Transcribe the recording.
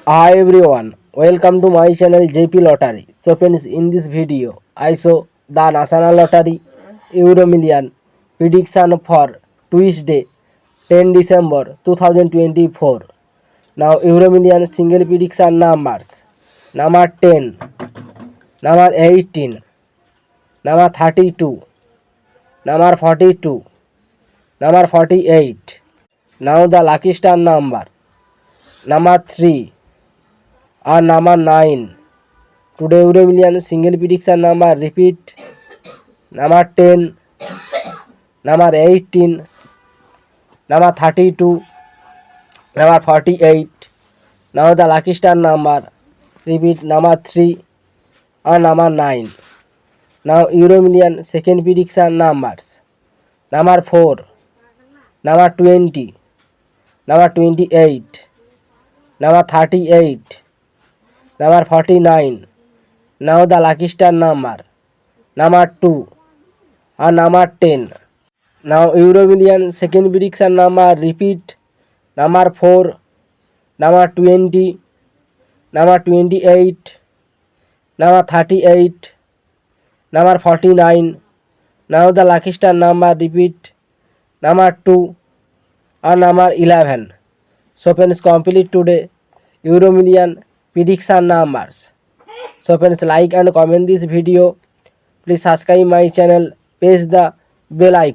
Hi everyone, welcome to my channel JP Lottery. So friends, in this video, I show the National Lottery Euro Million prediction for Tuesday, 10 December 2024. Now Euro Million single prediction numbers: number 10, number 18, number 32, number 42, number 48. Now the lucky star number 3 and number 9. Today Euro Million single prediction number repeat: number 10, number 18, number 32, number 48. Now the lucky star number repeat: number 3 and number 9. Now Euro Million second prediction numbers: number 4, number 20, number 28, number 38, number 49. Now the lucky star number 2 and number 10. Now Euro Million second prediction number repeat: number 4, number 20, number 28, number 38, number 49. Now the lucky star number repeat: number 2 and number 11. So friends, complete today Euro Million prediction numbers. So friends, like and comment this video. Please subscribe my channel, press the bell icon.